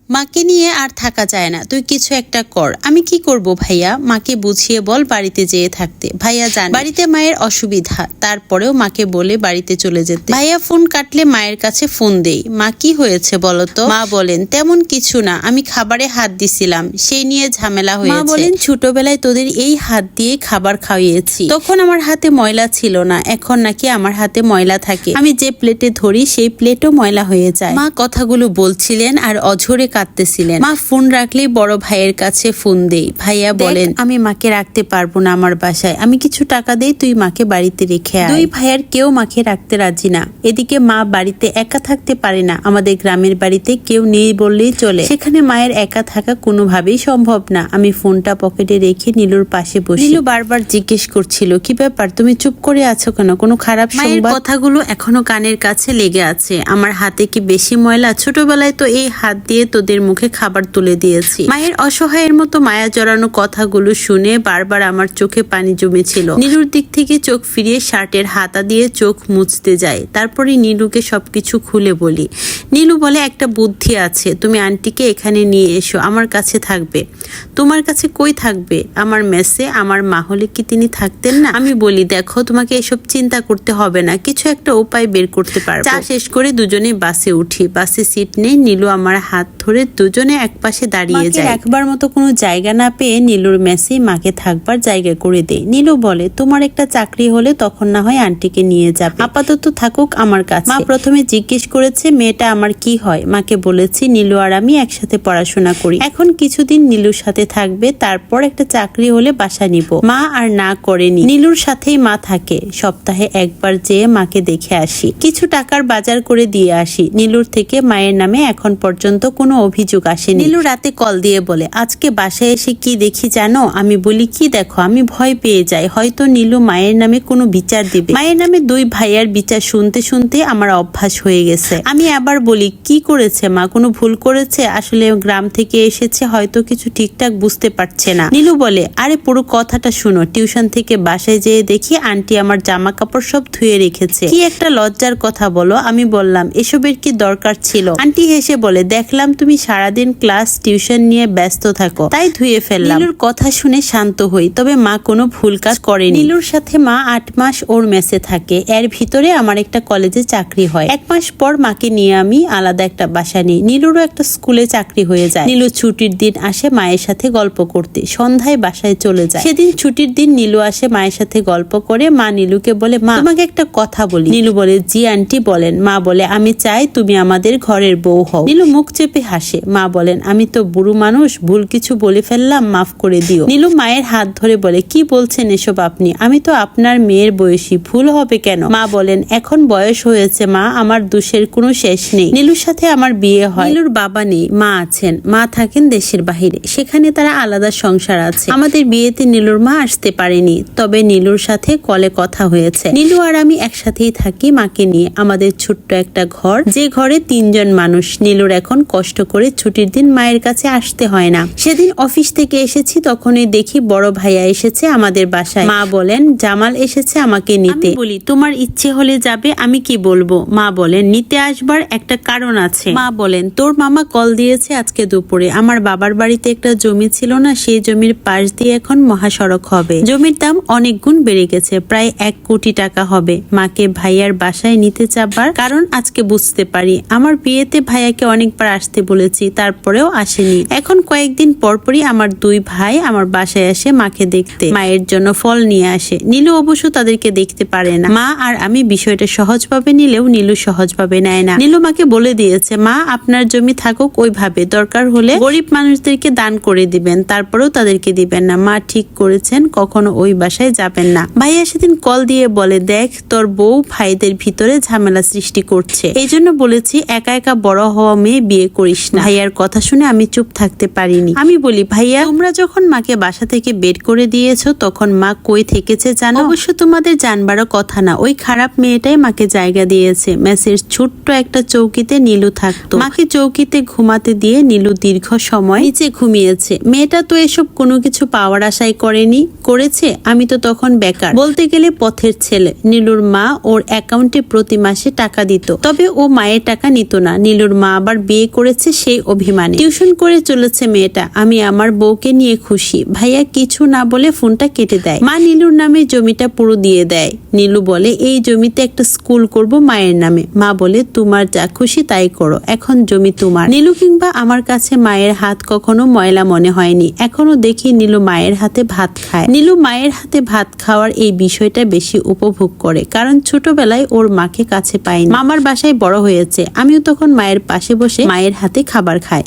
মাকে নিয়ে আর থাকা যায় না, তুই কিছু একটা কর। আমি কি করব ভাইয়া? মাকে বুঝিয়ে বল বাড়িতে যেয়ে থাকতে। ভাইয়া জান বাড়িতে মায়ের অসুবিধা, তারপরেও মাকে বলে বাড়িতে চলে যেতে। ভাইয়া ফোন কাটলে মায়ের কাছে ফোন দেই। মা কি হয়েছে বলতো? মা বলেন তেমন কিছু না, আমি খাবারে হাত দিছিলাম, সেই নিয়ে ঝামেলা হয়েছে। মা বলেন ছোটবেলায় তোদের এই হাত দিয়ে খাবার খাইয়েছি, তখন আমার হাতে ময়লা ছিল না, এখন নাকি আমার হাতে ময়লা থাকে, আমি যে প্লেটে ধরি সেই প্লেটও ময়লা হয়ে যায়। মা কথাগুলো বলছিলেন আর অঝরে কাঁদতেছিলেন। মা ফোন রাখলেই বড় ভাইয়ের কাছে ফোন দেই। ভাইয়া বলেন আমি মাকে রাখতে পারবো না আমার বাসায়, আমি কিছু টাকা দেই, তুই মাকে বাড়িতে রেখে আয়। দুই ভাইয়ের কেউ মাকে রাখতে রাজি না। এদিকে মা বাড়িতে একা থাকতে পারে না, আমাদের গ্রামের বাড়িতে কেউ নেই বললেই চলে, সেখানে মায়ের একা থাকা কোনোভাবেই সম্ভব না। আমি ফোনটা পকেটে রেখে নীলুর পাশে বসি। নীলু বারবার জিজ্ঞেস করছিল কি ব্যাপার, তুমি চুপ করে আছো কেন, কোনো খারাপ সংবাদ? কথাগুলো এখনো কানের কাছে লেগে আছে। আমার হাতে কি বেশি ময়লা? ছোটবেলায় তো এই হাত দিয়ে তোদের মুখে খাবার তুলে দিয়েছি। মায়ের অসহায়ের মতো মায়া জড়ানো কথাগুলো শুনে বারবার আমার চোখে পানি জমেছিল। নীলুর দিক থেকে চোখ ফিরিয়ে শার্টের হাতা দিয়ে চোখ মুছতে যায়। তারপরে নীলুকে সবকিছু খুলে বলি। নীলু বলে একটা বুদ্ধি আছে, তুমি আন্টিকে এখানে নিয়ে এসো, আমার কাছে থাকবে। তোমার কাছে কই থাকবে? আমার মেসে। আমার মা হলে কি তিনি থাকতেন না? আমি বলি দেখো তোমাকে এসব চিন্তা করতে হবে না, কিছু একটা উপায় বের করতে পারবো। চা শেষ করে দুজনে বাসে উঠি। বাসে সিট নেই। নীলু আমার হাত ধরে দুজনে এক পাশে দাঁড়িয়ে যায়। একবার মতো কোনো জায়গা না পেয়ে নীলুর মেসে মাকে থাকবার জায়গা করে দেয়। নীলু বলে তোমার একটা চাকরি হলে তখন না হয় আন্টিকে নিয়ে যাবে, আপাতত থাকুক আমার কাছে। মা প্রথমে জিজ্ঞেস করেছে মেয়েটা আমার কি হয়। মাকে বলেছি নীলু আর আমি একসাথে পড়াশোনা করি, এখন কিছুদিন নীলুর সাথে থাকবে, তারপর একটা চাকরি হলে বাসা নিব। মা আর না করেনি। নীলুর সাথেই মা থাকে। সপ্তাহে একবার যেয়ে মাকে দেখে আসি, কিছু টাকার বাজার করে দিয়ে আসি। নীলুর থেকে মায়ের নামে এখন পর্যন্ত কোনো অভিযোগ আসেনি। নীলু রাতে কল দিয়ে বলে আজকে বাসায় এসে কি দেখি জানো? আমি বলি কি দেখো? আমি ভয় পেয়ে যাই, হয়তো নীলু মায়ের নামে কোনো বিচার দিবে। মায়ের নামে দুই ভাইয়ার বিচার শুনতে শুনতে আমার অভ্যাস হয়ে গেছে। আমি আবার বলি কি করেছে মা? কোনো ভুল করেছে? আসলে গ্রাম থেকে এসেছে, হয়তো কিছু ঠিকঠাক বুঝতে পারছে না। নীলু বলে আরে পুরো কথাটা শুনো, টিউশন থেকে বাসায় যেয়ে দেখি আন্টি আমার জামা কাপড় সব ধুয়ে রেখেছে, কি একটা লজ্জার কথা বলো। আমি বললাম এসবের কি দরকার ছিল? আন্টি হেসে বলে দেখলাম তুমি সারাদিন ক্লাস টিউশন নিয়ে ব্যস্ত থাকো, তাই ধুয়ে ফেললাম। নীলুর কথা শুনে শান্ত হই, তবে মা কোনো ভুল কাজ করেনি। নীলুর সাথে মা 8 মাস ওর মেসে থাকে, এর ভিতরে আমার একটা কলেজে চাকরি হয়। 1 মাস পর মাকে নিয়ে আমি আলাদা একটা বাসা নিই। নীলুরও একটা স্কুলে চাকরি হয়ে যায়। নীলু ছুটির দিন আসে মায়ের সাথে গল্প করতে, সন্ধ্যায় বাসায় চলে যায়। সেদিন ছুটির দিন নীলু আসে মায়ের সাথে গল্প করে। মা নীলুকে বলে মা তোমাকে একটা কথা বলি। নীলু বলে জি আন্টি বলেন। মা বলে আমি চাই তুমি আমাদের ঘরের বউ হও। নীলু মুখ চেপে হাসে। মা বলেন আমি তো বুড়ো মানুষ, ভুল কিছু বলে ফেললাম, মাফ করে দিও। নীলু মায়ের হাত ধরে বলে কি বলছেন এসব আপনি? আমি তো আপনার মেয়ের বয়সী, ভুল হবে কেন? মা বলেন এখন বয়স হয়েছে মা, আমার দোষের কোনো শেষ নেই। নীলুর সাথে আমার বিয়ে হয়। নীলুর বাবা নেই, মা আছেন। মা থাকেন দেশের বাহিরে, সেখানে তারা আলাদা সংসার আছে। আমাদের বিয়েতে নীলুর মা আসতে পারেনি, তবে নীলুর সাথে কলে কথা হয়েছে। নীলু আর আমি একসাথেই থাকি মাকে নিয়ে। আমাদের ছোট্ট একটা ঘর, যে ঘরে 3 জন মানুষ। নীলুর এখন কষ্ট করে ছুটির দিন মায়ের কাছে আসতে হয় না। সেদিন অফিস থেকে এসেছি, তখনই দেখি বড় ভাইয়া এসেছে আমাদের বাসায়। মা বলেন জামাল এসেছে আমাকে নিতে। আমি বলি তোমার ইচ্ছে হলে যাবে, আমি কি বলবো? মা বলেন নিতে আসবার একটা কারণ আছে। মা বলেন তোর মামা কল দিয়েছে আজকে দুপুরে, আমার বাবার বাড়িতে একটা জমি ছিল না, সেই জমির পাশ দিয়ে এখন মহাসড়ক হবে। জমির দাম অনেক গুণ বেড়ে গেছে, প্রায় 1 কোটি টাকা হবে। মাকে ভাইয়ার বাসায় নিতে যাবার কারণ আজকে বুঝতে পারি। আমার বিয়েতে ভাইয়াকে অনেকবার আসতে বলেছি, তারপরেও আসেনি। এখন কয়েকদিন পরপরই আমার 2 ভাই আমার বাসায় আসে মাকে দেখতে, মায়ের জন্য ফল নিয়ে আসে। নীলু অবশ্য তাদেরকে দেখতে পারে না। মা আর আমি বিষয়টা সহজভাবে নিলেও নীলু সহজভাবে নেয় না। নীলু মাকে বলে দিয়েছে মা আপনার জমি থাকুক ওইভাবে, দরকার হলে গরিব মানুষদেরকে দান করে দিবেন, তারপরেও তাদেরকে দিবেন না। মা ঠিক করেছেন কখনো ওই বাসায় যাবেন না। ভাইয়া সেদিন কল দিয়ে বলে দেখ তোর বউ ভাইদের ভিতরে ঝামেলা সৃষ্টি করছে, এই জন্য বলেছি একা একা বড় হওয়া মেয়ে বিয়ে করিস না। ভাইয়ার কথা শুনে আমি চুপ থাকতে পারিনি। আমি বলি ভাইয়া তোমরা যখন মাকে বাসা থেকে বের করে দিয়েছো তখন মা কই থেকেছে জানো? অবশ্য তোমাদের জানবারও কথা না, ওই খারাপ মেয়েটাই মাকে জায়গা দিয়েছে। মেসের ছোট্ট একটা চৌকিতে নীলু থাকতো, মাকে চৌকিতে ঘুমাতে দিয়ে নীলু দীর্ঘ সময় নিচে ঘুমিয়েছে। মেয়েটা তো এসব কোনো কিছু পাওয়ার আশাই করেনি, করেছে আমি তো তখন বেকার, বলতে গেলে পথের ছেলে। নীলুর মা ওর অ্যাকাউন্টে প্রতি মাসে টাকা দিত, তবে ও মায়ের টাকা নিত না। নীলুর মা আবার বিয়ে করেছে সেই অভিমানে। টিউশন করে চলেছে মেয়েটা, আমি আমার বউকে নিয়ে খুশি। ভাইয়া কিছু না বলে ফোনটা কেটে দেয়। মা নীলুর নামে জমিটা পুরো দিয়ে দেয়। নীলু বলে এই জমিতে একটা স্কুল করব মায়ের নামে। মা বলে তোমার যা খুশি তাই করো, এখন জমি তোমার। নীলু কিংবা আমার কাছে মায়ের হাত কখনো ময়লা মনে হয়নি। এখনো দেখি নীলু মায়ের হাতে ভাত খায়। নীলু মায়ের হাতে ভাত খাওয়ার এই বিষয়টা বেশি উপভোগ করে, কারণ ছোটবেলায় ওর মাকে কাছে পায়নি। মামার বাসায় বড় হয়েছে, আমিও তখন মায়ের পাশে বসে মায়ের হাতে খাবার খাই।